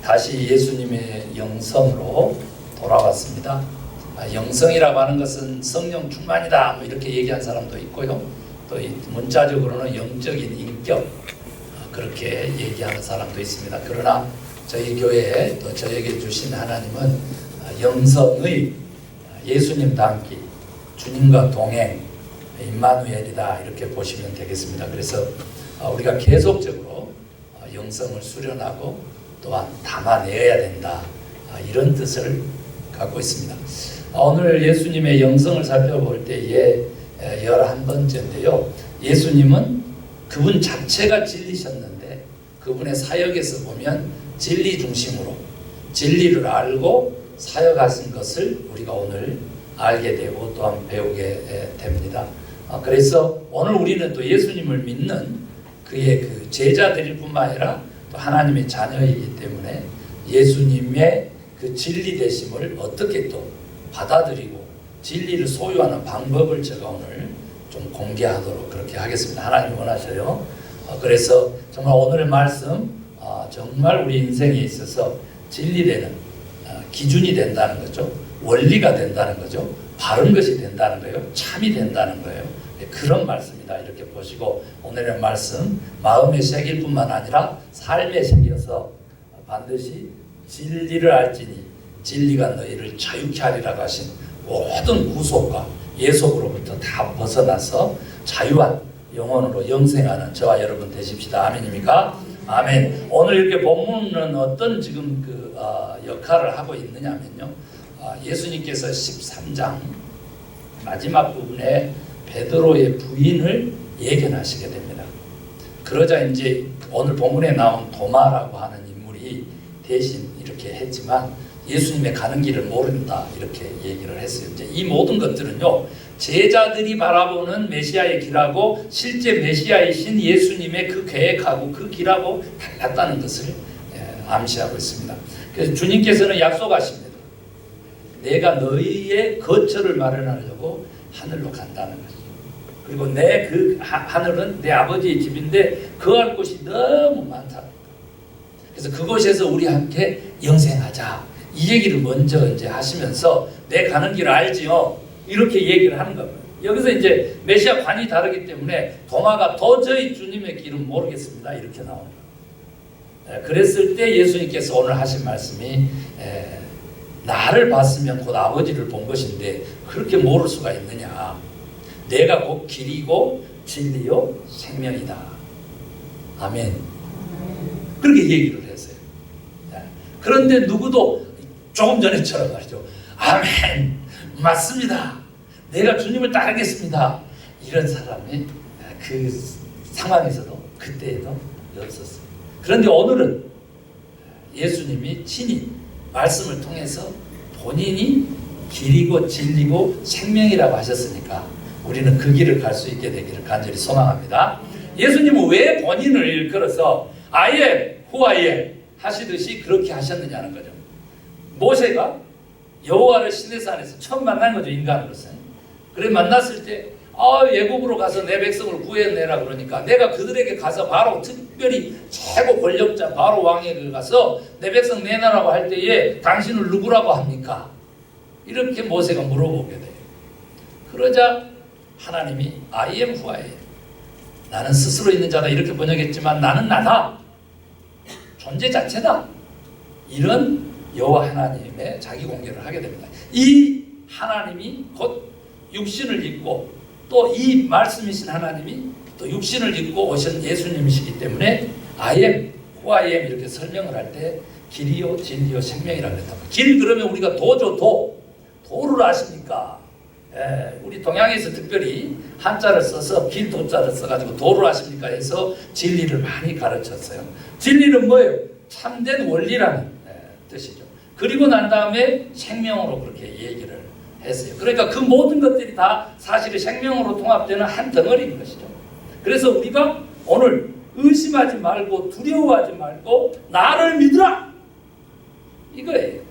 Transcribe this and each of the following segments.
다시 예수님의 영성으로 돌아왔습니다. 영성이라고 하는 것은 성령 충만이다 뭐 이렇게 얘기한 사람도 있고요. 또 문자적으로는 영적인 인격 그렇게 얘기하는 사람도 있습니다. 그러나 저희 교회에 또 저에게 주신 하나님은 영성의 예수님 닮기, 주님과 동행, 임마누엘이다 이렇게 보시면 되겠습니다. 그래서 우리가 계속적으로 영성을 수련하고 또한 담아내야 된다 이런 뜻을 갖고 있습니다. 오늘 예수님의 영성을 살펴볼 때에 11번째인데요. 예수님은 그분 자체가 진리셨는데 그분의 사역에서 보면 진리 중심으로 진리를 알고 사역하신 것을 우리가 오늘 알게 되고 또한 배우게 됩니다. 그래서 오늘 우리는 또 예수님을 믿는 그의 그 제자들일 뿐만 아니라 또 하나님의 자녀이기 때문에 예수님의 그 진리 되심을 어떻게 또 받아들이고 진리를 소유하는 방법을 제가 오늘 좀 공개하도록 그렇게 하겠습니다. 하나님 원하셔요. 그래서 정말 오늘의 말씀 정말 우리 인생에 있어서 진리되는 기준이 된다는 거죠. 원리가 된다는 거죠. 바른 것이 된다는 거예요. 참이 된다는 거예요. 그런 말씀이다 이렇게 보시고 오늘의 말씀 마음의 색일 뿐만 아니라 삶의 색이어서 반드시 진리를 알지니 진리가 너희를 자유케 하리라고 하신 모든 구속과 예속으로부터 다 벗어나서 자유한 영혼으로 영생하는 저와 여러분 되십시다. 아멘입니까? 아멘. 오늘 이렇게 본문은 어떤 지금 그 역할을 하고 있느냐면요. 예수님께서 13장 마지막 부분에 베드로의 부인을 예견하시게 됩니다. 그러자 이제 오늘 본문에 나온 도마라고 하는 인물이 대신 이렇게 했지만 예수님의 가는 길을 모른다 이렇게 얘기를 했어요. 이제 이 모든 것들은요 제자들이 바라보는 메시아의 길하고 실제 메시아이신 예수님의 그 계획하고 그 길하고 달랐다는 것을 암시하고 있습니다. 그래서 주님께서는 약속하십니다. 내가 너희의 거처를 마련하려고 하늘로 간다는 거죠. 그리고 내 그 하늘은 내 아버지의 집인데 거할 곳이 너무 많다. 그래서 그곳에서 우리 함께 영생하자. 이 얘기를 먼저 이제 하시면서 내 가는 길을 알지요. 이렇게 얘기를 하는 겁니다. 여기서 이제 메시아 관이 다르기 때문에 도마가 도저히 주님의 길은 모르겠습니다. 이렇게 나오는 거예요. 그랬을 때 예수님께서 오늘 하신 말씀이 나를 봤으면 곧 아버지를 본 것인데 그렇게 모를 수가 있느냐. 내가 곧 길이고 진리요 생명이다. 아멘. 그렇게 얘기를 했어요. 그런데 누구도 조금 전에처럼 말이죠. 아멘. 맞습니다. 내가 주님을 따르겠습니다. 이런 사람이 그 상황에서도 그때에도 없었어요. 그런데 오늘은 예수님이 친히 말씀을 통해서 본인이 길이고 진리고 생명이라고 하셨으니까 우리는 그 길을 갈 수 있게 되기를 간절히 소망합니다. 예수님은 왜 본인을 일컬어서 I am who I am 하시듯이 그렇게 하셨느냐는 거죠. 모세가 여호와를 시내산에서 처음 만난 거죠. 인간으로서. 그래 만났을 때 예굽으로 가서 내 백성을 구해내라 그러니까 내가 그들에게 가서 바로 특별히 최고 권력자 바로 왕에게 가서 내 백성 내놔라고 할 때에 당신을 누구라고 합니까? 이렇게 모세가 물어보게 돼요. 그러자 하나님이 I am who I am. 나는 스스로 있는 자다 이렇게 번역했지만 나는 나다. 존재 자체다. 이런 여호와 하나님의 자기 공개를 하게 됩니다. 이 하나님이 곧 육신을 입고 또 이 말씀이신 하나님이 또 육신을 입고 오신 예수님이시기 때문에 I am who I am 이렇게 설명을 할 때 길이요 진리요 생명이라고 했다. 길 그러면 우리가 도죠. 도를 아십니까? 우리 동양에서 특별히 한자를 써서 길 도자를 써가지고 도를 아십니까 해서 진리를 많이 가르쳤어요. 진리는 뭐예요? 참된 원리라는 뜻이죠. 그리고 난 다음에 생명으로 그렇게 얘기를 했어요. 그러니까 그 모든 것들이 다 사실은 생명으로 통합되는 한 덩어리인 것이죠. 그래서 우리가 오늘 의심하지 말고 두려워하지 말고 나를 믿으라 이거예요.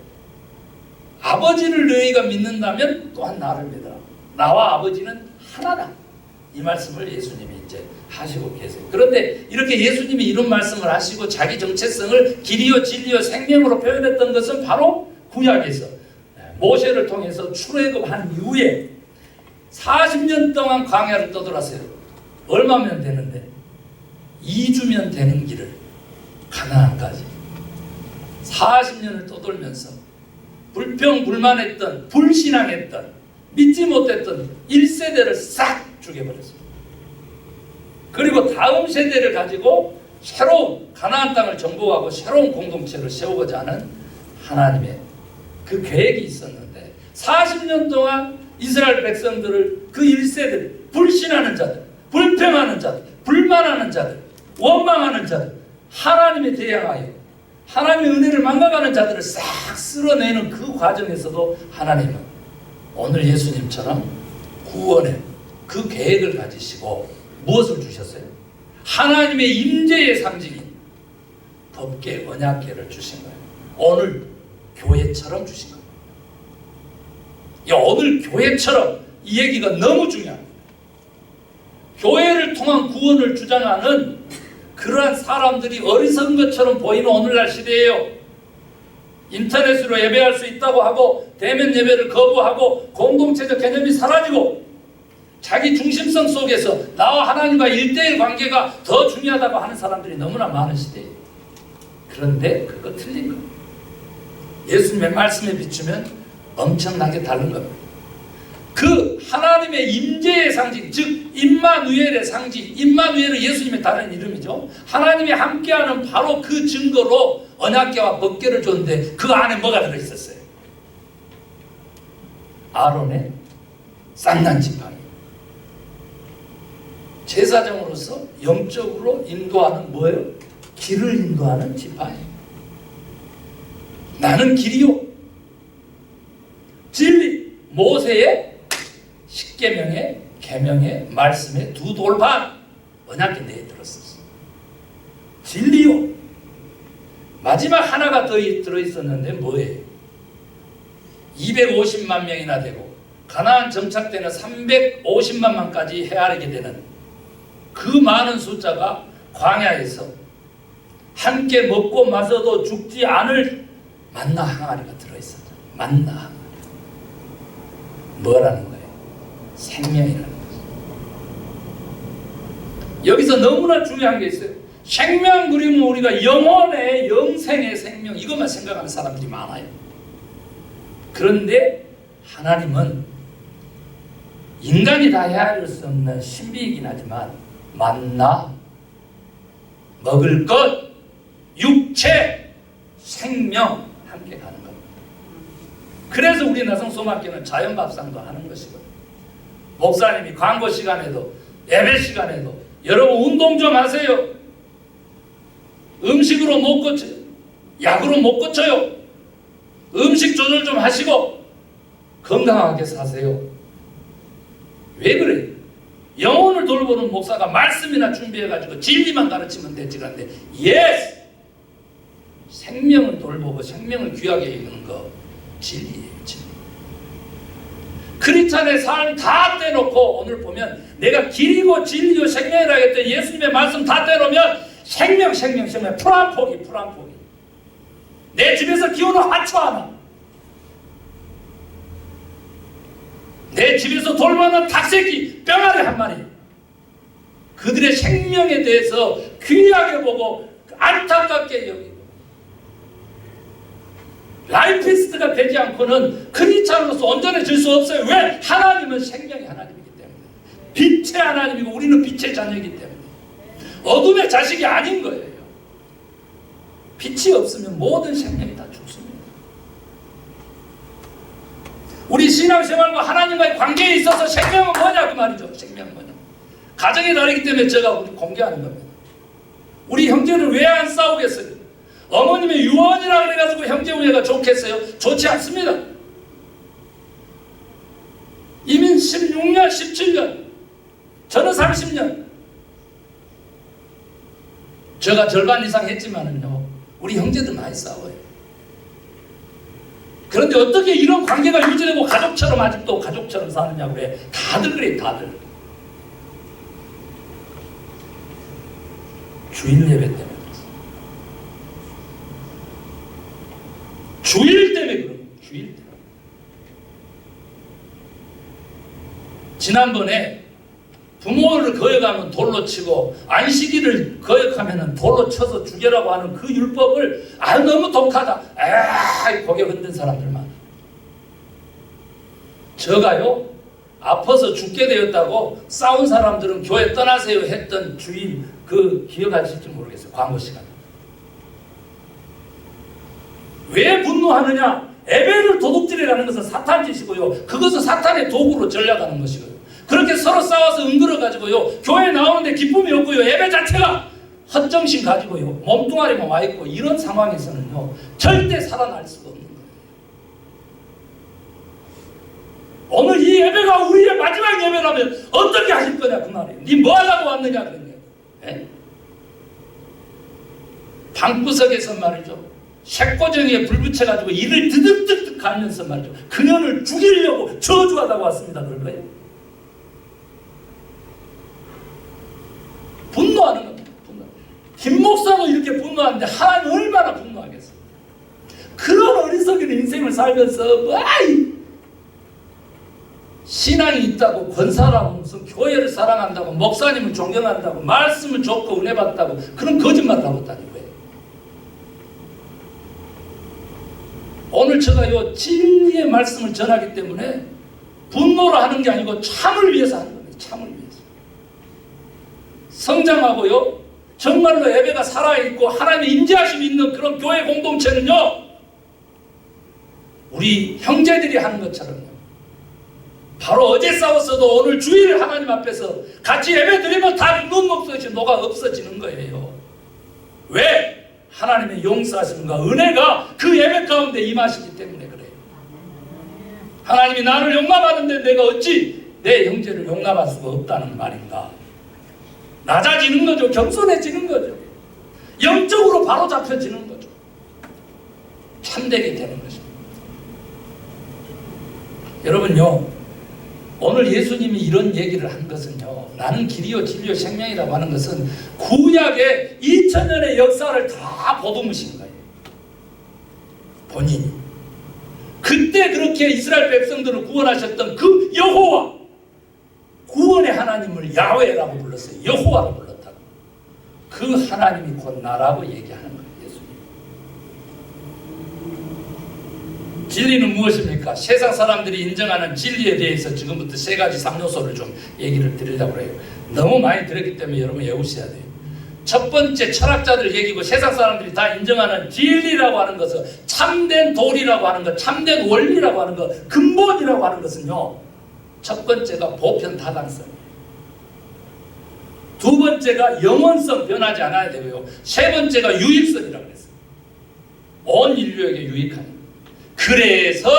아버지를 너희가 믿는다면 또한 나를 믿어라. 나와 아버지는 하나다. 이 말씀을 예수님이 이제 하시고 계세요. 그런데 이렇게 예수님이 이런 말씀을 하시고 자기 정체성을 길이요 진리요 생명으로 표현했던 것은 바로 구약에서 모세를 통해서 출애굽한 이후에 40년 동안 광야를 떠돌았어요. 얼마면 되는데? 2주면 되는 길을 가나안까지 40년을 떠돌면서 불평불만했던, 불신앙했던, 믿지 못했던 1세대를 싹 죽여버렸습니다. 그리고 다음 세대를 가지고 새로운 가나안 땅을 정복하고 새로운 공동체를 세우고자 하는 하나님의 그 계획이 있었는데 40년 동안 이스라엘 백성들을 그 1세대 불신하는 자들, 불평하는 자들, 불만하는 자들, 원망하는 자들, 하나님에 대항하여 하나님의 은혜를 망각하는 자들을 싹 쓸어내는 그 과정에서도 하나님은 오늘 예수님처럼 구원의 그 계획을 가지시고 무엇을 주셨어요? 하나님의 임재의 상징인 법계, 언약계를 주신 거예요. 오늘 교회처럼 주신 거예요. 오늘 교회처럼 이 얘기가 너무 중요합니다. 교회를 통한 구원을 주장하는 그러한 사람들이 어리석은 것처럼 보이는 오늘날 시대예요. 인터넷으로 예배할 수 있다고 하고 대면 예배를 거부하고 공동체적 개념이 사라지고 자기 중심성 속에서 나와 하나님과 1대1 관계가 더 중요하다고 하는 사람들이 너무나 많은 시대예요. 그런데 그거 틀린 겁니다. 예수님의 말씀에 비추면 엄청나게 다른 겁니다. 그 하나님의 임재의 상징, 즉 임마누엘의 상징, 임마누엘은 예수님의 다른 이름이죠. 하나님이 함께하는 바로 그 증거로 언약궤와 법궤를 줬는데 그 안에 뭐가 들어있었어요? 아론의 쌍난 지팡이. 제사장으로서 영적으로 인도하는 뭐예요? 길을 인도하는 지팡이. 나는 길이요 진리. 모세의 십계명의 계명의 말씀의 두 돌반 언약궤 내에 들었었어요. 진리요. 마지막 하나가 더 들어있었는데 뭐예요? 250만 명이나 되고 가나안 정착되는 350만만까지 헤아리게 되는 그 많은 숫자가 광야에서 함께 먹고 마셔도 죽지 않을 만나 항아리가 들어있었죠. 만나 항아리. 뭐라는 거예요? 생명이라는 거죠. 여기서 너무나 중요한 게 있어요. 생명 그리면 우리가 영혼의 영생의 생명 이것만 생각하는 사람들이 많아요. 그런데 하나님은 인간이 다 헤아릴 수 없는 신비이긴 하지만 만나, 먹을 것, 육체, 생명 함께 가는 겁니다. 그래서 우리 나성소망교는 자연밥상도 하는 것이거든요. 목사님이 광고 시간에도 예배 시간에도 여러분 운동 좀 하세요. 음식으로 못 고쳐요. 약으로 못 고쳐요. 음식 조절 좀 하시고 건강하게 사세요. 왜 그래요? 영혼을 돌보는 목사가 말씀이나 준비해가지고 진리만 가르치면 되지 않는데 예스! 생명을 돌보고 생명을 귀하게 여기는 거 진리예요. 진리. 크리스찬의 삶 다 떼놓고 오늘 보면 내가 길이고 진리요 생명이라 했던 예수님의 말씀 다 떼놓으면 생명 풀 한 포기. 내 집에서 키우는 하초 하나, 내 집에서 돌보는 닭새끼 뼈다리 한 마리, 그들의 생명에 대해서 귀하게 보고 안타깝게 여기고 라이피스트가 되지 않고는 크리스찬으로서 온전해질 수 없어요. 왜? 하나님은 생명의 하나님이기 때문에, 빛의 하나님이고 우리는 빛의 자녀이기 때문에 어둠의 자식이 아닌 거예요. 빛이 없으면 모든 생명이 다 죽습니다. 우리 신앙생활과 하나님과의 관계에 있어서 생명은 뭐냐 그 말이죠. 생명은 뭐냐. 가정이 다르기 때문에 제가 공개하는 겁니다. 우리 형제는 왜 안 싸우겠어요? 어머님의 유언이라 그래가지고 형제 우애가 좋겠어요? 좋지 않습니다. 이미 16년, 17년, 저는 30년. 제가 절반 이상 했지만은요, 우리 형제들 많이 싸워요. 그런데 어떻게 이런 관계가 유지되고 가족처럼 아직도 가족처럼 사느냐고 그래. 다들 그래, 다들. 주일 예배 때문에 그렇습니다. 주일 때문에 그런 거예요. 주일 때문에. 지난번에 부모를 거역하면 돌로 치고 안식일을 거역하면 돌로 쳐서 죽여라고 하는 그 율법을 너무 독하다. 고개 흔든 사람들 많아요. 저가요 아파서 죽게 되었다고 싸운 사람들은 교회 떠나세요 했던 주일 그 기억하실지 모르겠어요. 광고 시간. 왜 분노하느냐? 예배를 도둑질해가는 것은 사탄 짓이고요. 그것은 사탄의 도구로 전략하는 것이고요. 그렇게 서로 싸워서 응들어가지고요. 교회 나오는데 기쁨이 없고요. 예배 자체가 헛정신 가지고요. 몸뚱아리만 와있고 이런 상황에서는요. 절대 살아날 수가 없는 거예요. 오늘 이 예배가 우리의 마지막 예배라면 어떻게 하실 거냐 그 말이에요. 니 뭐 하려고 왔느냐 그런 거예요. 예? 방구석에서 말이죠. 색고정이에 불 붙여가지고 이를 드득드득 갈면서 말이죠. 그녀를 죽이려고 저주하다고 왔습니다. 그럴 거예요. 분노하는 겁니다. 분노. 김 목사도 이렇게 분노하는데 하나님 얼마나 분노하겠어요. 그런 어리석은 인생을 살면서 신앙이 있다고 권사라고 무슨 교회를 사랑한다고 목사님을 존경한다고 말씀을 좋고 은혜 받다고 그런 거짓말을 하고 다니고 해요. 오늘 제가 요 진리의 말씀을 전하기 때문에 분노를 하는 게 아니고 참을 위해서 하는 겁니다. 참을 위해서. 성장하고요. 정말로 예배가 살아있고 하나님의 임재하심이 있는 그런 교회 공동체는요. 우리 형제들이 하는 것처럼요. 바로 어제 싸웠어도 오늘 주일 하나님 앞에서 같이 예배 드리면 다 눈 목소리 녹아 없어지는 거예요. 왜? 하나님의 용서하심과 은혜가 그 예배 가운데 임하시기 때문에 그래요. 하나님이 나를 용납하는데 내가 어찌 내 형제를 용납할 수가 없다는 말인가. 낮아지는 거죠. 겸손해지는 거죠. 영적으로 바로 잡혀지는 거죠. 참되게 되는 것입니다. 여러분요. 오늘 예수님이 이런 얘기를 한 것은요. 나는 길이요 진리요 생명이라고 하는 것은 구약의 2000년의 역사를 다 보듬으신 거예요. 본인이. 그때 그렇게 이스라엘 백성들을 구원하셨던 그 여호와, 구원의 하나님을 야훼라고 불렀어요. 여호와로 불렀다고. 그 하나님이 곧 나라고 얘기하는 거예요. 예수님. 진리는 무엇입니까? 세상 사람들이 인정하는 진리에 대해서 지금부터 세 가지 3요소를 좀 얘기를 드리려고 해요. 너무 많이 들었기 때문에 여러분 외우셔야 돼요. 첫 번째 철학자들 얘기고 세상 사람들이 다 인정하는 진리라고 하는 것은 참된 도리라고 하는 것, 참된 원리라고 하는 것, 근본이라고 하는 것은요. 첫 번째가 보편타당성이에요. 두 번째가 영원성 변하지 않아야 되고요. 세 번째가 유익성이라고 그랬어요. 온 인류에게 유익한. 그래서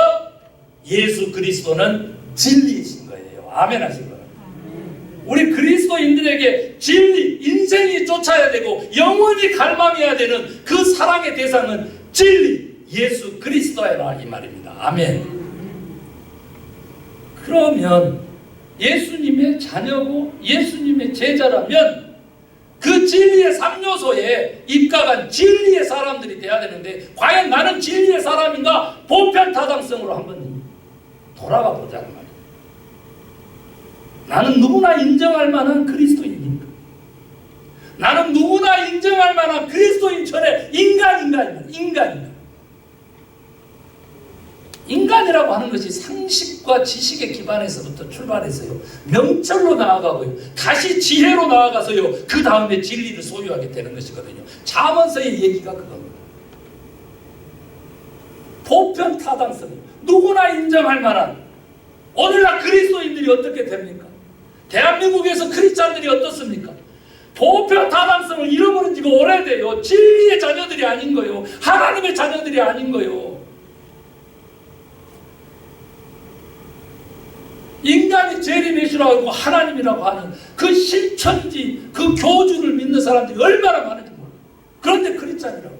예수 그리스도는 진리이신 거예요. 아멘 하신 거예요. 우리 그리스도인들에게 진리, 인생이 쫓아야 되고 영원히 갈망해야 되는 그 사랑의 대상은 진리, 예수 그리스도라 이 말입니다. 아멘. 그러면 예수님의 자녀고 예수님의 제자라면 그 진리의 3요소에 입각한 진리의 사람들이 돼야 되는데 과연 나는 진리의 사람인가? 보편타당성으로 한번 돌아가 보자는 말이에요. 나는 누구나 인정할 만한 그리스도인입니까? 나는 누구나 인정할 만한 그리스도인처럼 인간인가? 인간이라고 하는 것이 상식과 지식의 기반에서부터 출발해서요. 명철로 나아가고요. 다시 지혜로 나아가서요. 그 다음에 진리를 소유하게 되는 것이거든요. 잠언서의 얘기가 그겁니다. 보편타당성. 누구나 인정할 만한. 오늘날 그리스도인들이 어떻게 됩니까? 대한민국에서 크리스찬들이 어떻습니까? 보편타당성을 잃어버린 지가 오래돼요. 진리의 자녀들이 아닌 거예요. 하나님의 자녀들이 아닌 거예요. 인간이 재림이시라고 하고 하나님이라고 하는 그 실천지, 그 교주를 믿는 사람들이 얼마나 많은지 몰라요. 그런데 크리스찬이라고.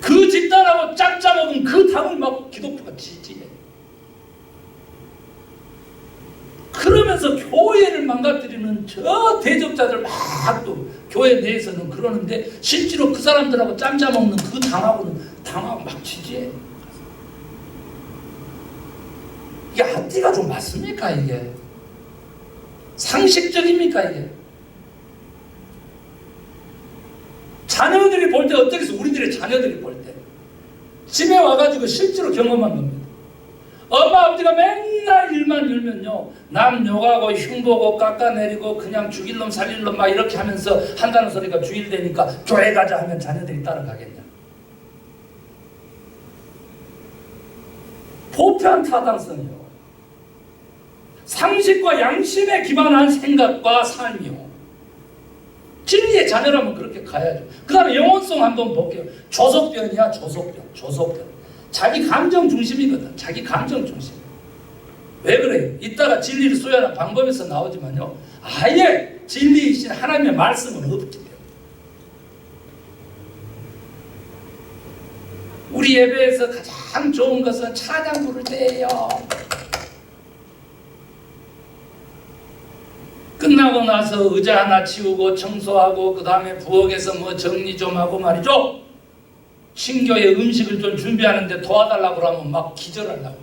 그 집단하고 짜고 짭짭먹은 그 당을 막 기독교가 지지해. 그러면서 교회를 망가뜨리는 저 대적자들 막 또 교회 내에서는 그러는데 실제로 그 사람들하고 짬짜먹는 그 당하고 막 지지해. 이게 앞뒤가 좀 맞습니까 이게? 상식적입니까 이게? 자녀들이 볼 때 어떻게 해서 우리들의 자녀들이 볼 때 집에 와가지고 실제로 경험한 겁니다. 엄마 아버지가 맨날 일만 열면요 남 욕하고 흉보고 깎아내리고 그냥 죽일 놈 살릴 놈 막 이렇게 하면서 한다는 소리가 주일되니까 교회 가자 하면 자녀들이 따라가겠냐. 보편 타당성이요. 상식과 양심에 기반한 생각과 삶이요. 진리의 자녀라면 그렇게 가야죠. 그 다음에 영혼성 한번 볼게요. 조속변이야. 조속변. 자기 감정 중심이거든. 자기 감정 중심. 왜 그래요? 이따가 진리를 소유하는 방법에서 나오지만요 아예 진리이신 하나님의 말씀은 없기 때문에. 우리 예배에서 가장 좋은 것은 찬양 부를 때예요. 끝나고 나서 의자 하나 치우고 청소하고 그 다음에 부엌에서 뭐 정리 좀 하고 말이죠. 신교의 음식을 좀 준비하는데 도와달라고 하면 막 기절하려고.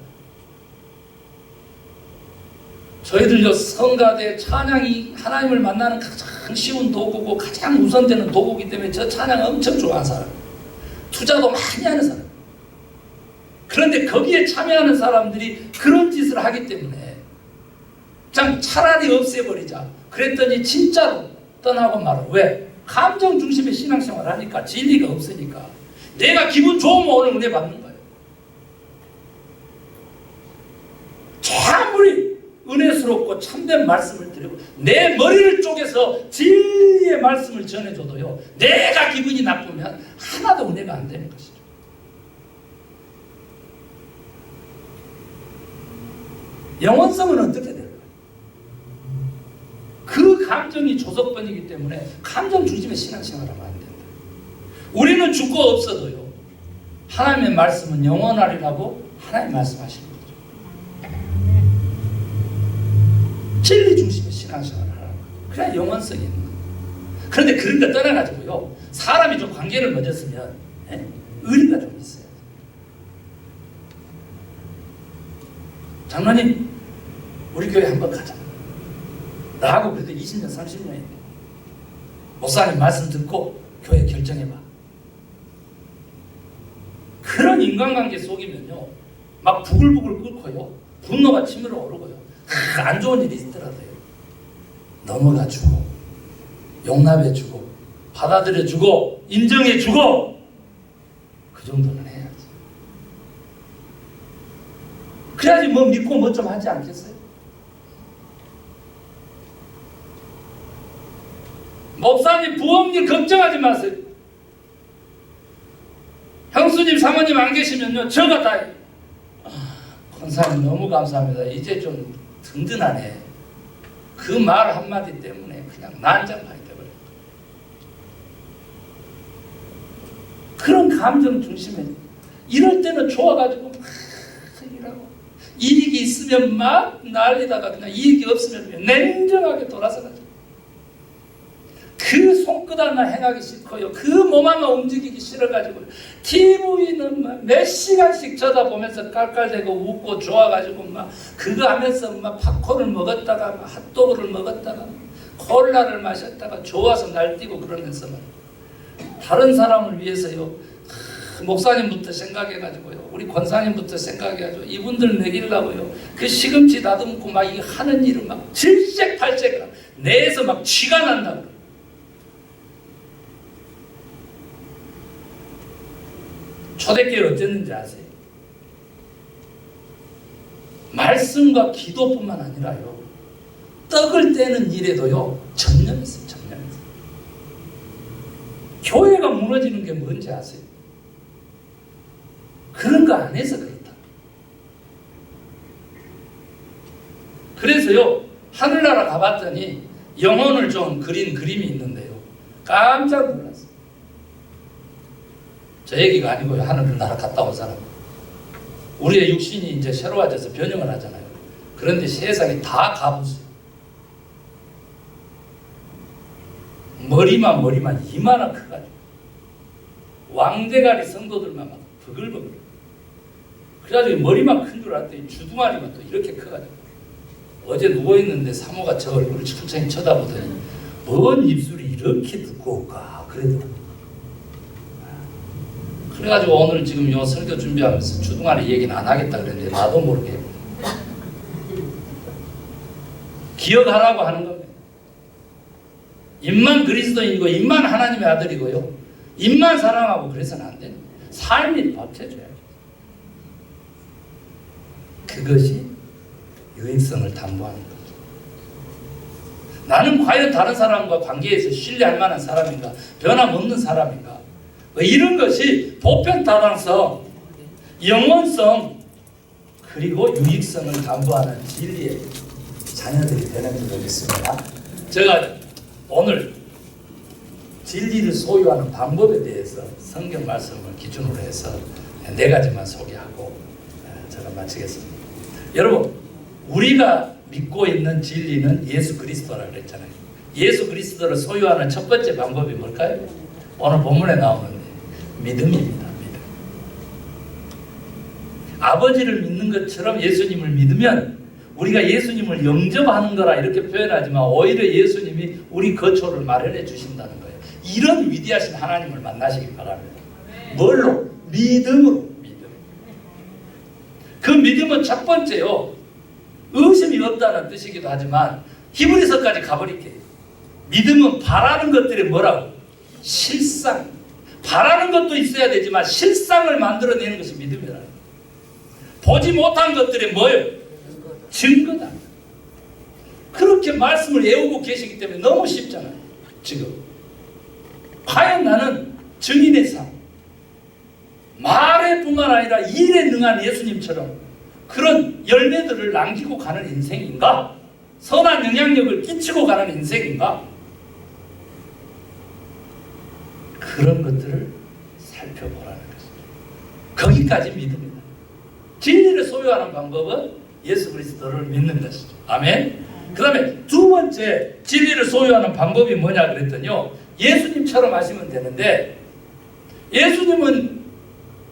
저희들요 성가대 찬양이 하나님을 만나는 가장 쉬운 도구고 가장 우선되는 도구이기 때문에 저 찬양 엄청 좋아하는 사람, 투자도 많이 하는 사람. 그런데 거기에 참여하는 사람들이 그런 짓을 하기 때문에 그냥 차라리 없애버리자 그랬더니 진짜로 떠나고 말아. 왜? 감정 중심의 신앙생활을 하니까 진리가 없으니까. 내가 기분 좋으면 오늘 은혜 받는 거예요. 아무리 은혜스럽고 참된 말씀을 드리고 내 머리를 쪼개서 진리의 말씀을 전해줘도요 내가 기분이 나쁘면 하나도 은혜가 안 되는 것이죠. 영원성은 어떻게 될까요? 그 감정이 조속변이기 때문에 감정 중심의 신앙생활을 하면 안 된다. 우리는 죽고 없어도요 하나님의 말씀은 영원하리라고 하나님 말씀하시는 거죠. 진리 중심의 신앙생활을 하라는 거죠. 그래야 영원성이 있는 거예요. 그런데 그런 데 떠나가지고요 사람이 좀 관계를 맺었으면 의리가 좀 있어요. 장로님 우리 교회 한번 가자. 나하고 그래도 20년 30년인데 목사님 말씀 듣고 교회 결정해봐. 그런 인간관계 속이면요 막 부글부글 끓고요 분노가 치밀어 오르고요 안 좋은 일이 있더라도요 넘어가주고 용납해주고 받아들여주고 인정해주고 그 정도는 해야지. 그래야지 뭐 믿고 뭐 좀 하지 않겠어요? 목사님 부업일 걱정하지 마세요. 형수님 사모님 안 계시면요 저가 다 권사님 너무 감사합니다. 이제 좀 든든하네. 그 말 한마디 때문에 그냥 난장판이 되버려요. 그런 감정 중심에 이럴 때는 좋아가지고 막 일하고 이익이 있으면 막 난리다가 그냥 이익이 없으면 냉정하게 돌아서 가지고 그 손끝 하나 행하기 싫고요 그 몸 하나 움직이기 싫어가지고 TV는 막 몇 시간씩 쳐다보면서 깔깔대고 웃고 좋아가지고 막 그거 하면서 막 팝콘을 먹었다가 막 핫도그를 먹었다가 콜라를 마셨다가 좋아서 날뛰고 그러면서 막 다른 사람을 위해서요 목사님부터 생각해가지고요 우리 권사님부터 생각해가지고 이분들 먹이려고요 그 시금치 다듬고 막 이 하는 일을 막 질색팔색을 내에서 막 쥐가 난다고. 초대교회를 어땠는지 아세요? 말씀과 기도뿐만 아니라요 떡을 떼는 일에도요 전념했어요. 전념했어요. 교회가 무너지는 게 뭔지 아세요? 그런 거 안 해서 그렇다. 그래서요 하늘나라 가봤더니 영혼을 좀 그린 그림이 있는데요 깜짝 놀랐어요. 저 얘기가 아니고요. 하늘나라 갔다 온 사람. 우리의 육신이 이제 새로워져서 변형을 하잖아요. 그런데 세상이 다 가보세요. 머리만 이만한 커가지고 왕대가리 성도들만 막 버글버글. 그래가지고 머리만 큰 줄 알았더니 주둥아리만 또 이렇게 커가지고 어제 누워있는데 사모가 저 얼굴을 천천히 쳐다보더니 뭔 입술이 이렇게 두꺼울까 그러더라고요. 그래가지고 오늘 지금 요 설교 준비하면서 주둥아리 얘기는 안 하겠다 그랬는데 나도 모르게 기억하라고 하는 겁니다. 입만 그리스도인이고 입만 하나님의 아들이고요. 입만 사랑하고 그래서는 안 되는 거예요. 삶이 받쳐줘야죠. 그것이 유익성을 담보하는 거죠. 나는 과연 다른 사람과 관계에서 신뢰할 만한 사람인가? 변함없는 사람인가? 이런 것이 보편다방성, 영원성, 그리고 유익성을 담보하는 진리의 자녀들이 되는 줄 믿습니다. 제가 오늘 진리를 소유하는 방법에 대해서 성경 말씀을 기준으로 해서 4가지만 소개하고 제가 마치겠습니다. 여러분, 우리가 믿고 있는 진리는 예수 그리스도라고 그랬잖아요. 예수 그리스도를 소유하는 첫 번째 방법이 뭘까요? 오늘 본문에 나오는데 믿음입니다. 믿음. 아버지를 믿는 것처럼 예수님을 믿으면 우리가 예수님을 영접하는 거라 이렇게 표현하지만 오히려 예수님이 우리 거처를 마련해 주신다는 거예요. 이런 위대하신 하나님을 만나시기 바랍니다. 뭘로? 믿음으로. 믿음. 그 믿음은 첫 번째요. 의심이 없다는 뜻이기도 하지만 히브리서까지 가버릴게요. 믿음은 바라는 것들이 뭐라고? 실상. 바라는 것도 있어야 되지만 실상을 만들어내는 것이 믿음이라는 거예요. 보지 못한 것들이 뭐예요? 증거다. 그렇게 말씀을 외우고 계시기 때문에 너무 쉽잖아요. 지금 과연 나는 증인의 삶, 말에 뿐만 아니라 일에 능한 예수님처럼 그런 열매들을 남기고 가는 인생인가? 선한 영향력을 끼치고 가는 인생인가? 그런 것들을 살펴보라는 것이죠. 거기까지 믿음이다. 진리를 소유하는 방법은 예수 그리스도를 믿는 것이죠. 아멘. 그 다음에 두 번째 진리를 소유하는 방법이 뭐냐 그랬더니요, 예수님처럼 하시면 되는데, 예수님은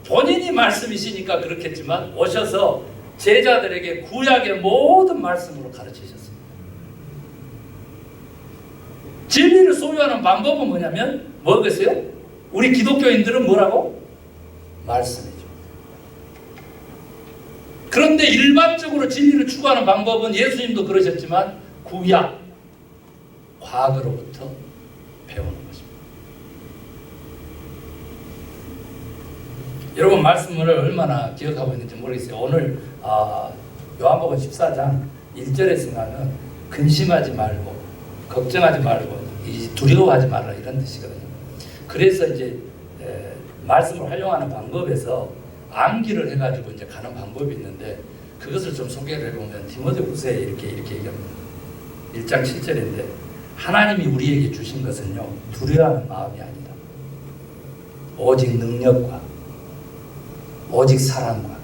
본인이 말씀이시니까 그렇겠지만 오셔서 제자들에게 구약의 모든 말씀으로 가르치셨습니다. 진리를 소유하는 방법은 뭐냐면 뭐겠어요? 우리 기독교인들은 뭐라고? 말씀이죠. 그런데 일반적으로 진리를 추구하는 방법은 예수님도 그러셨지만 구약, 과거로부터 배우는 것입니다. 여러분 말씀을 얼마나 기억하고 있는지 모르겠어요. 오늘 요한복음 14장 1절에 생각하면 근심하지 말고 걱정하지 말고 두려워하지 말라 이런 뜻이거든요. 그래서 이제 말씀을 활용하는 방법에서 암기를 해가지고 이제 가는 방법이 있는데 그것을 좀 소개를 해보면 디모데후서에 이렇게 얘기합니다. 1장 7절인데 하나님이 우리에게 주신 것은요 두려워하는 마음이 아니다. 오직 능력과 오직 사랑과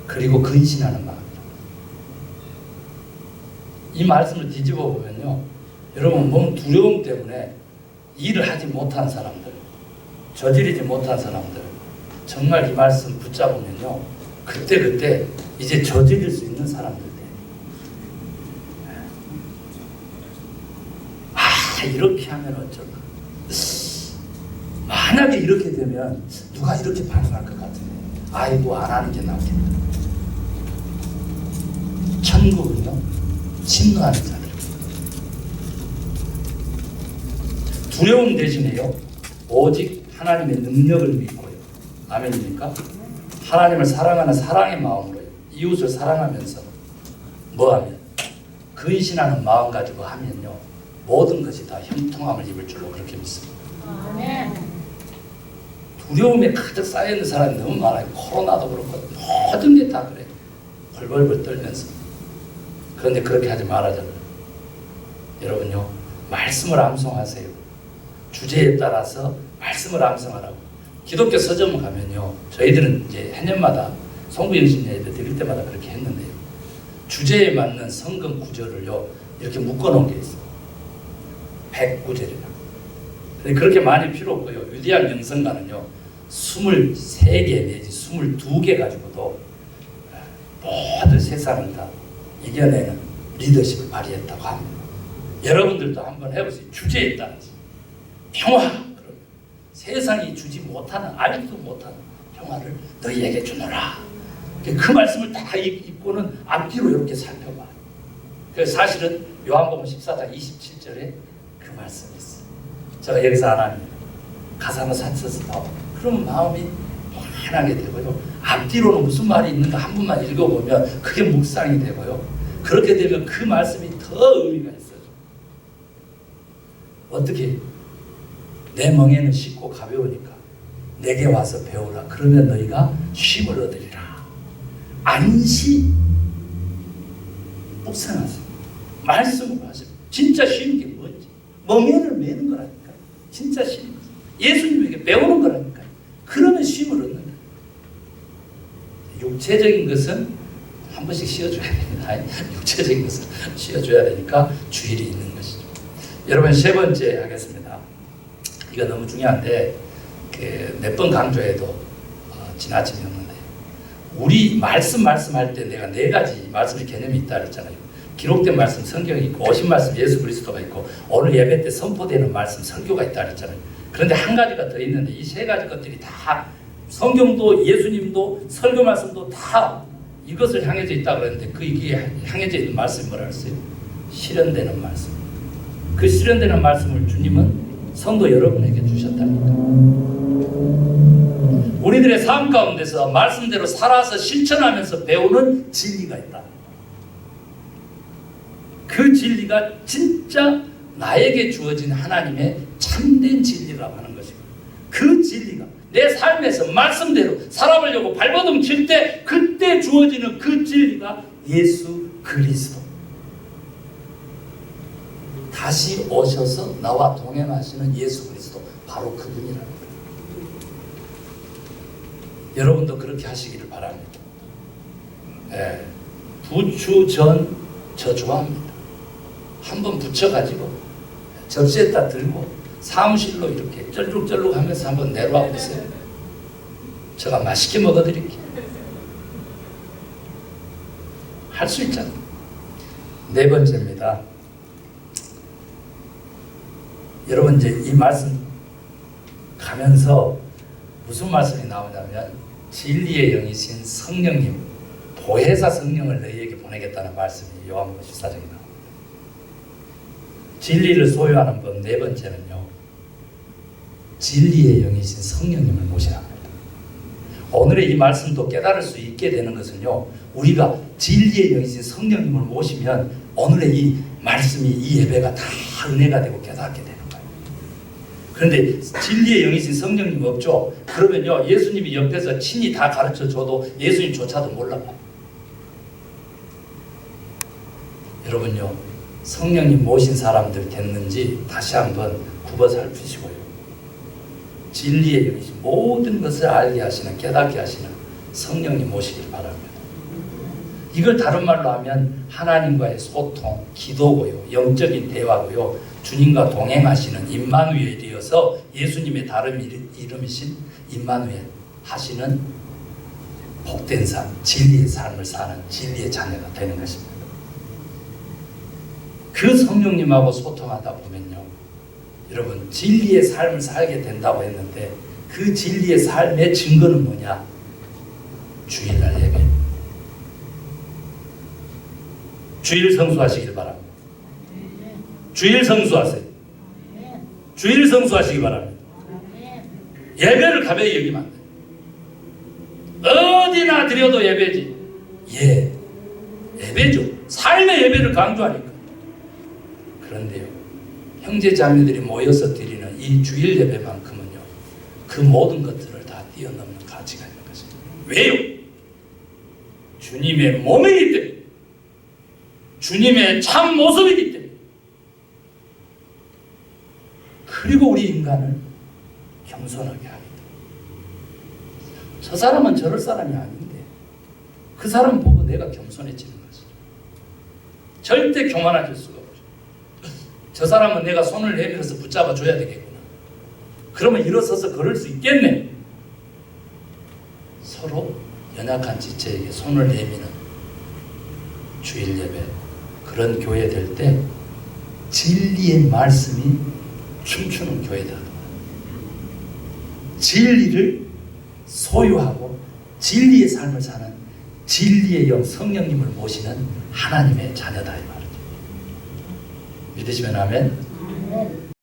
그리고 근신하는 마음이다. 이 말씀을 뒤집어 보면요, 여러분 몸 두려움 때문에 일을 하지 못한 사람들, 저지르지 못한 사람들, 정말 이 말씀 붙잡으면요 그때 이제 저지를 수 있는 사람들 돼. 이렇게 하면 어쩔까? 만약에 이렇게 되면 누가 이렇게 반응할 것 같은데 아이고 안 하는 게 낫겠다. 천국은요 진노하는 자들. 두려움 대신에요 오직 하나님의 능력을 믿고요. 아멘입니까? 하나님을 사랑하는 사랑의 마음으로 이웃을 사랑하면서 뭐하면 근신하는 마음 가지고 하면요 모든 것이 다 형통함을 입을 줄로 그렇게 믿습니다. 아멘. 두려움에 가득 쌓여있는 사람이 너무 많아요. 코로나도 그렇고 모든 게 다 그래요. 벌벌벌 떨면서. 그런데 그렇게 하지 말아줘요. 여러분요 말씀을 암송하세요. 주제에 따라서 말씀을 암송하라고. 기독교 서점 가면요, 저희들은 이제 해년마다 송구영신 예배 드릴 때마다 그렇게 했는데요, 주제에 맞는 성경 구절을요 이렇게 묶어놓은 게 있어요. 100구절이나. 근데 그렇게 많이 필요 없고요. 위대한 영성가는요 23개 내지 22개 가지고도 모든 세상을 다 이겨내는 리더십을 발휘했다고 합니다. 여러분들도 한번 해보세요. 주제에 따라서 평화, 그럼 세상이 주지 못하는, 알지도 못하는 평화를 너희에게 주노라. 그 말씀을 다 읽고는 앞뒤로 이렇게 살펴봐. 그래서 사실은 요한복음 14장 27절에 그 말씀이 있어요. 제가 여기서 하나님 가사는 산서서 나오고 그러면 마음이 편하게 되고요. 앞뒤로는 무슨 말이 있는가 한 번만 읽어보면 그게 묵상이 되고요. 그렇게 되면 그 말씀이 더 의미가 있어요. 어떻게? 내 멍에는 쉽고 가벼우니까 내게 와서 배우라. 그러면 너희가 쉼을 얻으리라. 안시 묵상하세요. 말씀으로 하세요. 진짜 쉬는 게 뭔지. 멍에를 매는 거라니까. 진짜 쉬는 거죠. 예수님에게 배우는 거라니까. 그러면 쉼을 얻는 거예요. 육체적인 것은 한 번씩 쉬어줘야 됩니다. 육체적인 것은 쉬어줘야 되니까 주일이 있는 것이죠. 여러분, 세 번째 하겠습니다. 이거 너무 중요한데 몇 번 강조해도 지나침이 없는데, 우리 말씀할 때 내가 네 가지 말씀의 개념이 있다 그랬잖아요. 기록된 말씀 성경이 있고, 오신 말씀 예수 그리스도가 있고, 오늘 예배 때 선포되는 말씀 설교가 있다 그랬잖아요. 그런데 한 가지가 더 있는데 이 세 가지 것들이 다 성경도 예수님도 설교 말씀도 다 이것을 향해져 있다 그랬는데, 그 이게 향해져 있는 말씀이 뭐라 그랬어요? 실현되는 말씀. 그 실현되는 말씀을 주님은 성도 여러분에게 주셨답니다. 우리들의 삶 가운데서 말씀대로 살아서 실천하면서 배우는 진리가 있다. 그 진리가 진짜 나에게 주어진 하나님의 참된 진리라고 하는 것이고, 그 진리가 내 삶에서 말씀대로 살아보려고 발버둥 칠 때 그때 주어지는 그 진리가 예수 그리스도, 다시 오셔서 나와 동행하시는 예수 그리스도, 바로 그분이라는 거예요. 여러분도 그렇게 하시기를 바랍니다. 네. 부추전 저 좋아합니다. 한번 붙여가지고 접시에다 들고 사무실로 이렇게 쩔룩쩔룩 하면서 한번 내려와 보세요. 제가 맛있게 먹어드릴게요. 할 수 있잖아요. 네 번째입니다. 여러분, 이제 이 말씀 가면서 무슨 말씀이 나오냐면, 진리의 영이신 성령님, 보혜사 성령을 너희에게 보내겠다는 말씀이 요한복음 14장에 나옵니다. 진리를 소유하는 법 네 번째는요, 진리의 영이신 성령님을 모셔야 합니다. 오늘의 이 말씀도 깨달을 수 있게 되는 것은요, 우리가 진리의 영이신 성령님을 모시면 오늘의 이 말씀이, 이 예배가 다 은혜가 되고 깨닫게 되는 거예요. 그런데 진리의 영이신 성령님 없죠? 그러면요, 예수님이 옆에서 친히 다 가르쳐줘도 예수님조차도 몰라요. 여러분요, 성령님 모신 사람들 됐는지 다시 한번 굽어 살피시고요, 진리의 영이신 모든 것을 알게 하시는, 깨닫게 하시는 성령님 모시길 바랍니다. 이걸 다른 말로 하면 하나님과의 소통, 기도고요, 영적인 대화고요, 주님과 동행하시는 임마누엘이어서 예수님의 다른 이름이신 임마누엘 하시는 복된 삶, 진리의 삶을 사는 진리의 자녀가 되는 것입니다. 그 성령님하고 소통하다 보면요, 여러분, 진리의 삶을 살게 된다고 했는데, 그 진리의 삶의 증거는 뭐냐? 주일날 예배. 주일 성수하시길 바랍니다. 주일 성수하세요. 주일 성수하시기 바랍니다. 예배를 가벼이 여기면 안 돼요. 어디나 드려도 예배지. 예배죠. 삶의 예배를 강조하니까. 그런데요, 형제 자매들이 모여서 드리는 이 주일 예배만큼은요, 그 모든 것들을 다 뛰어넘는 가치가 있는 것입니다. 왜요? 주님의 몸이기 때문에, 주님의 참 모습이기 때문에. 그리고 우리 인간을 겸손하게 합니다. 저 사람은 저럴 사람이 아닌데 그 사람 보고 내가 겸손해지는 거지. 절대 교만해질 수가 없죠. 저 사람은 내가 손을 내밀어서 붙잡아 줘야 되겠구나. 그러면 일어서서 걸을 수 있겠네. 서로 연약한 지체에게 손을 내미는 주일 예배, 그런 교회 될 때 진리의 말씀이 춤추는 교회다. 진리를 소유하고 진리의 삶을 사는 진리의 영 성령님을 모시는 하나님의 자녀다 이 말이죠. 믿으시면 아멘.